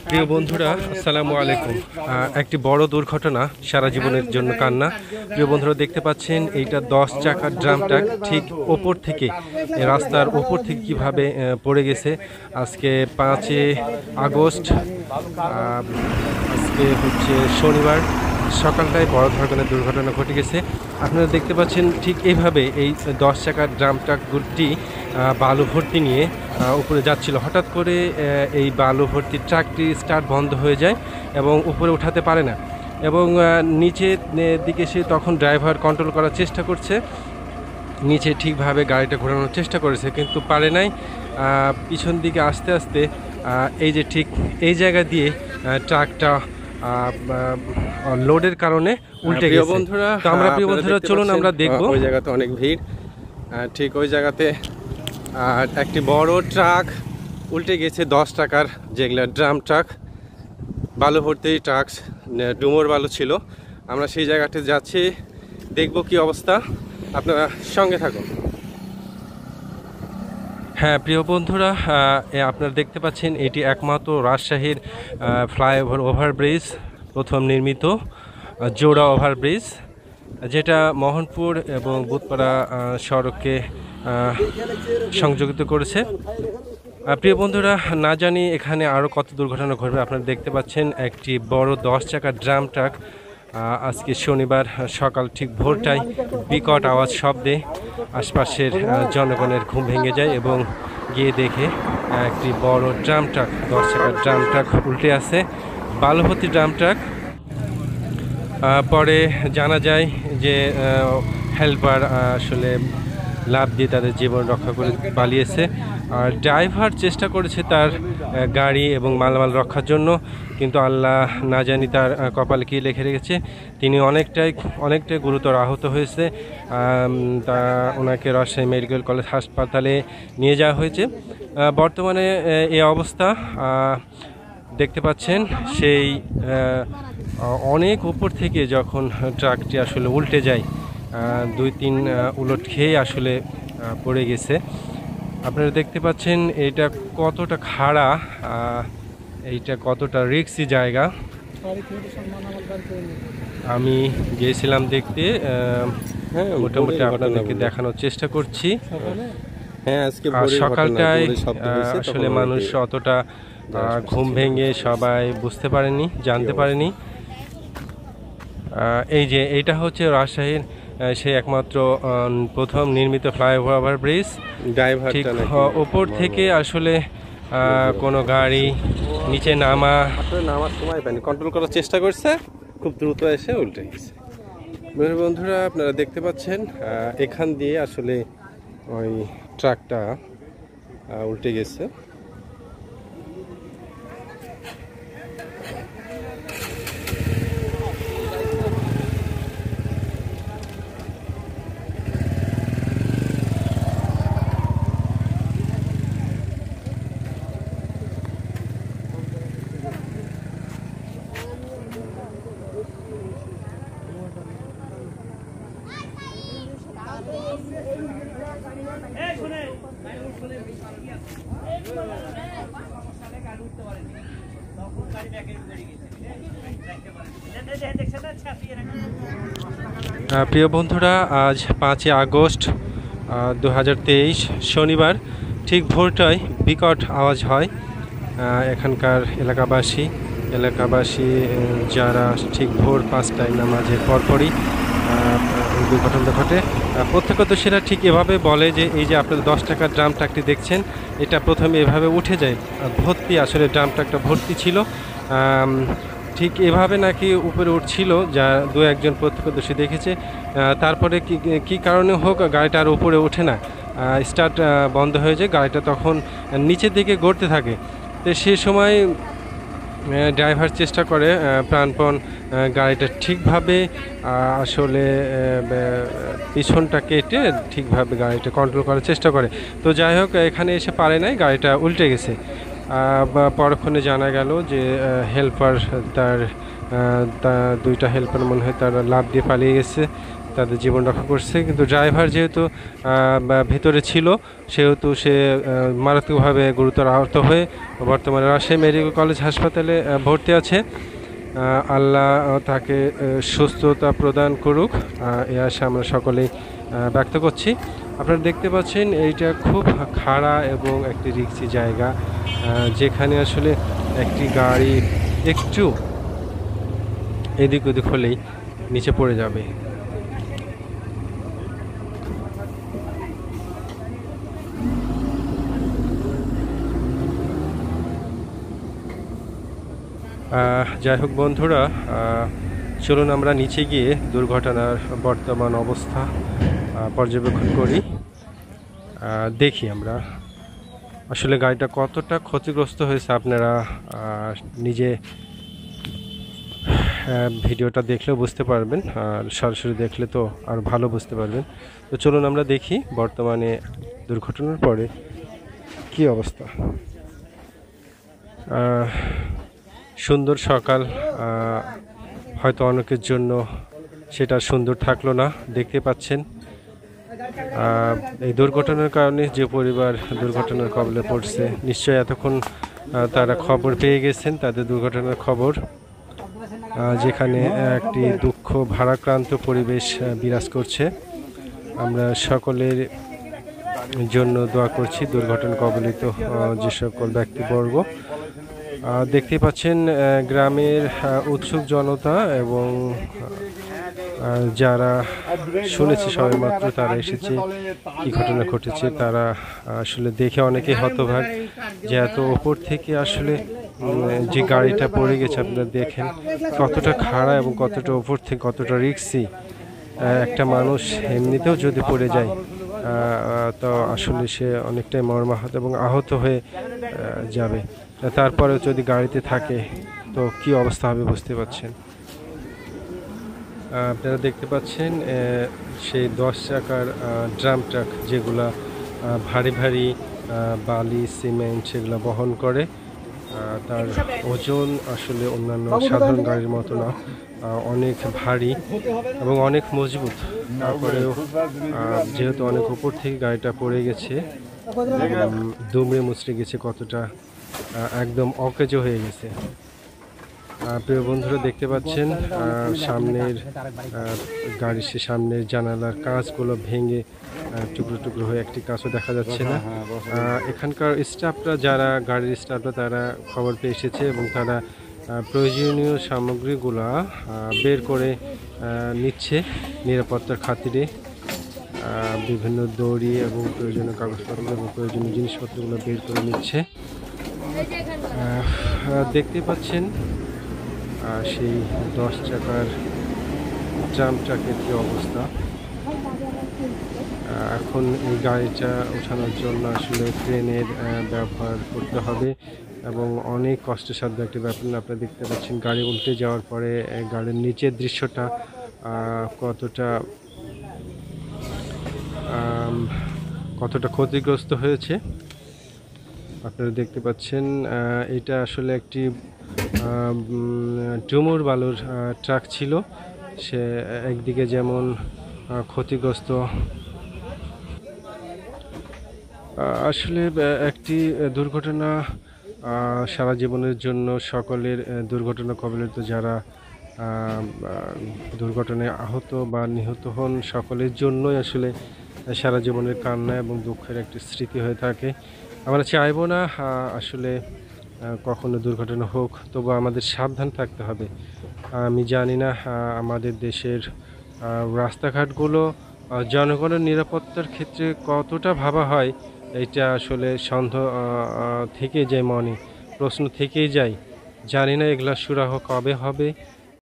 প্রিয় বন্ধুরা, আসসালামু আলাইকুম। একটি বড় দুর্ঘটনা, সারা জীবনের জন্য কান্না। প্রিয় বন্ধুরা, দেখতে পাচ্ছেন এইটা 10 চাকার ড্রামটা ঠিক ওপর থেকে, রাস্তার ওপর থেকে কিভাবে পড়ে গেছে। আজকে 5 আগস্ট, আজকে হচ্ছে শনিবার সকালটায় বড় ধরনের দুর্ঘটনা ঘটে গেছে। আপনারা দেখতে পাচ্ছেন ঠিক এইভাবে এই 10 চাকার ড্রাম ট্রাকগুলি বালু ভর্তি নিয়ে উপরে যাচ্ছিল। হঠাৎ করে এই বালু ভর্তি ট্রাকটি স্টার্ট বন্ধ হয়ে যায় এবং উপরে উঠাতে পারে না, এবং নিচের দিকে সে তখন ড্রাইভার কন্ট্রোল করার চেষ্টা করছে, নিচে ঠিকভাবে গাড়িটা ঘোরানোর চেষ্টা করেছে কিন্তু পারে নাই। পিছন দিকে আস্তে আস্তে এই যে ঠিক এই জায়গা দিয়ে ট্রাকটা লোডের কারণে উল্টে গেছে। বন্ধুরা, আমরা প্রিয় বন্ধুরা চলুন আমরা দেখব। ওই জায়গাতে অনেক ভিড়, ঠিক ওই জায়গাতে একটি বড় ট্রাক উল্টে গেছে। 10 টাকার যেগুলো ড্রাম ট্রাক, বালু ভর্তি ট্রাক, ডুমোর বালু ছিল। আমরা সেই জায়গাতে যাচ্ছি, দেখব কি অবস্থা, আপনারা সঙ্গে থাকুন। হ্যাঁ প্রিয় বন্ধুরা, আপনারা দেখতে পাচ্ছেন এটি একমাত্র রাজশাহীর ফ্লাইওভার ওভারব্রিজ, প্রথম নির্মিত জোড়া ওভারব্রিজ, যেটা মোহনপুর এবং বুধপাড়া সড়ককে সংযোজিত করেছে। প্রিয় বন্ধুরা, না জানি এখানে আরও কত দুর্ঘটনা ঘটবে। আপনারা দেখতে পাচ্ছেন একটি বড় 10 চাকার ড্রাম ট্রাক আজকে শনিবার সকাল ঠিক ভোরটায় বিকট আওয়াজ শব্দে আশপাশের জনগণের ঘুম ভেঙে যায় এবং গিয়ে দেখে একটি বড় ড্রাম ট্রাক, 10 চাকার ড্রাম ট্রাক উল্টে আছে, বালুভর্তি ড্রাম ট্রাক। পরে জানা যায় যে হেল্পার আসলে লাভ দিয়ে তাদের জীবন রক্ষা করে পালিয়েছে, আর ড্রাইভার চেষ্টা করেছে তার গাড়ি এবং মালামাল রক্ষার জন্য, কিন্তু আল্লাহ না জানি তার কপালে কী লিখে রেখেছে। তিনি অনেকটাই গুরুতর আহত হয়েছে। তা ওনাকে রাজশাহী মেডিকেল কলেজ হাসপাতালে নিয়ে যাওয়া হয়েছে। বর্তমানে এই অবস্থা দেখতে পাচ্ছেন। সেই অনেক উপর থেকে যখন ট্রাকটি আসলে উল্টে যায়, 2-3 উলট খেয়ে আসলে পড়ে গেছে। আপনারা দেখতে পাচ্ছেন এটা কতটা খাড়া, এইটা কতটা রিস্কি জায়গা। আমি গিয়েছিলাম দেখতে, মোটামুটি আপনাদেরকে দেখানোর চেষ্টা করছি। সকালটায় আসলে মানুষ অতটা ঘুম ভেঙে সবাই বুঝতে পারেনি, জানতে পারেনি। এই যে এইটা হচ্ছে রাজশাহীর সেই একমাত্র প্রথম নির্মিত ফ্লাইওভার ব্রিজ। ঠিক ওপর থেকে আসলে কোনো গাড়ি নিচে নামার সময় পায়নি, কন্ট্রোল করার চেষ্টা করছে, খুব দ্রুত এসে উল্টে গেছে। বন্ধুরা, আপনারা দেখতে পাচ্ছেন এখান দিয়ে আসলে ওই ট্রাকটা উল্টে গেছে। প্রিয় বন্ধুরা, আজ 5 আগস্ট 2023 শনিবার ঠিক ভোরটায় বিকট আওয়াজ হয়। এখানকার এলাকাবাসী যারা ঠিক ভোর 5টায় নামাজের পরপরই দুর্ঘটনা ঘটে। প্রত্যক্ষদর্শীরা ঠিক এভাবে বলে যে এই যে আপনারা 10 টাকার ড্রাম ট্রাকটি দেখছেন, এটা প্রথমে এভাবে উঠে যায় ভর্তি, আসলে ড্রাম ট্রাকটা ভর্তি ছিল, ঠিক এভাবে নাকি উপরে উঠছিল, যা 2-1জন প্রত্যক্ষদর্শী দেখেছে। তারপরে কি কারণে হোক গাড়িটা আর উপরে ওঠে না, স্টার্ট বন্ধ হয়ে যায়, গাড়িটা তখন নিচের দিকে গড়তে থাকে। তো সে সময় ড্রাইভার চেষ্টা করে প্রাণপণ গাড়িটা ঠিকভাবে আসলে পিছনটা কেটে ঠিকভাবে গাড়িটা কন্ট্রোল করার চেষ্টা করে। তো যাই হোক, এখানে এসে পারে নাই, গাড়িটা উল্টে গেছে। পরক্ষণে জানা গেল যে হেল্পার তার 2টা হেল্পার মনে হয় তারা লাফ দিয়ে পালিয়ে গেছে। তাদের জীবন রক্ষা করছে, কিন্তু ড্রাইভার যেহেতু ভেতরে ছিল সেহেতু সে মারাত্মকভাবে গুরুতর আহত হয়ে বর্তমানে রাজশাহী মেডিকেল কলেজ হাসপাতালে ভর্তি আছে। আল্লাহ তাকে সুস্থতা প্রদান করুক, এ আশা আমরা সকলেই ব্যক্ত করছি। আপনারা দেখতে পাচ্ছেন এইটা খুব খাড়া এবং একটি রিক্সি জায়গা, যেখানে আসলে একটি গাড়ি একটু এদিক ওদিক হলেই নিচে পড়ে যাবে। যাই হোক বন্ধুরা, চলুন আমরা নিচে গিয়ে দুর্ঘটনার বর্তমান অবস্থা পর্যবেক্ষণ করি, দেখি আমরা আসলে গাড়িটা কতটা ক্ষতিগ্রস্ত হয়েছে। আপনারা নিজে ভিডিওটা দেখলেও বুঝতে পারবেন, আর সরাসরি দেখলে তো আর ভালো বুঝতে পারবেন। তো চলুন আমরা দেখি বর্তমানে দুর্ঘটনার পরে কি অবস্থা। সুন্দর সকাল, হয়তো অনেকের জন্য সেটা সুন্দর থাকলো না। দেখতে পাচ্ছেন এই দুর্ঘটনার কারণে যে পরিবার দুর্ঘটনার কবলে পড়ছে, নিশ্চয়ই এতক্ষণ তারা খবর পেয়ে গেছেন, তাদের দুর্ঘটনার খবর, যেখানে একটি দুঃখ ভারাক্রান্ত পরিবেশ বিরাজ করছে। আমরা সকলের জন্য দোয়া করছি দুর্ঘটনা কবলিত যে সকল ব্যক্তিবর্গ। দেখতে পাচ্ছেন গ্রামের উৎসুক জনতা এবং যারা শুনেছে সবেমাত্র তারা এসেছে, কি ঘটনা ঘটেছে তারা আসলে দেখে অনেকে হতবাক যে এত ওপর থেকে আসলে যে গাড়িটা পড়ে গেছে। আপনারা দেখেন কতটা খাড়া এবং কতটা ওপর থেকে কতটা রিস্কি। একটা মানুষ এমনিতেও যদি পড়ে যায় তো আসলে সে অনেকটাই মর্মাহত এবং আহত হয়ে যাবে। তারপরেও যদি গাড়িতে থাকে তো কি অবস্থা হবে বুঝতে পারছেন। আপনারা দেখতে পাচ্ছেন সেই 10 চাকার ড্রাম ট্রাক, যেগুলা ভারী ভারী বালি সিমেন্ট সেগুলো বহন করে, তার ওজন আসলে অন্যান্য সাধারণ গাড়ির মতো না, অনেক ভারী এবং অনেক মজবুত। তারপরেও যেহেতু অনেক উপর থেকে গাড়িটা পড়ে গেছে, দুমড়ে মুচড়ে গেছে, কতটা একদম অকেজো হয়ে গেছে। প্রিয় বন্ধুরা দেখতে পাচ্ছেন সামনের গাড়ির সামনের জানালার কাঁচগুলো ভেঙে টুকরো টুকরো হয়ে একটি কাঁচও দেখা যাচ্ছে না। এখানকার স্টাফরা, যারা গাড়ির স্টাফরা, তারা খবর পেয়ে এসেছে এবং তারা প্রয়োজনীয় সামগ্রীগুলো বের করে নিচ্ছে নিরাপত্তার খাতিরে। বিভিন্ন দড়ি এবং প্রয়োজনীয় কাগজপত্র এবং প্রয়োজনীয় জিনিসপত্রগুলো বের করে নিচ্ছে। দেখতে পাচ্ছেন সেই 10 চাকার ট্রাম ট্রাকের কি অবস্থা। এখন এই গাড়িটা ওঠানোর জন্য আসলে ক্রেনের ব্যবহার করতে হবে এবং অনেক কষ্টসাধ্য একটি ব্যাপার। আপনারা দেখতে পাচ্ছেন গাড়ি উল্টে যাওয়ার পরে গাড়ির নিচের দৃশ্যটা কতটা ক্ষতিগ্রস্ত হয়েছে আপনারা দেখতে পাচ্ছেন। এটা আসলে একটি ডুমুর বালুর ট্রাক ছিল, সে একদিকে যেমন ক্ষতিগ্রস্ত। আসলে একটি দুর্ঘটনা সারা জীবনের জন্য সকলের দুর্ঘটনা কবলিত যারা দুর্ঘটনায় আহত বা নিহত হন সকলের জন্যই আসলে সারা জীবনের কান্না এবং দুঃখের একটি স্মৃতি হয়ে থাকে। আমরা চাইবো না আসলে কখনো দুর্ঘটনা হোক, তবু আমাদের সাবধান থাকতে হবে। আমি জানি না আমাদের দেশের রাস্তাঘাটগুলো জনগণের নিরাপত্তার ক্ষেত্রে কতটা ভাবা হয়, এটা আসলে সন্দেহ থেকে যায়, মনে প্রশ্ন থেকেই যায়। জানি না এগুলা সুরাহ কবে হবে।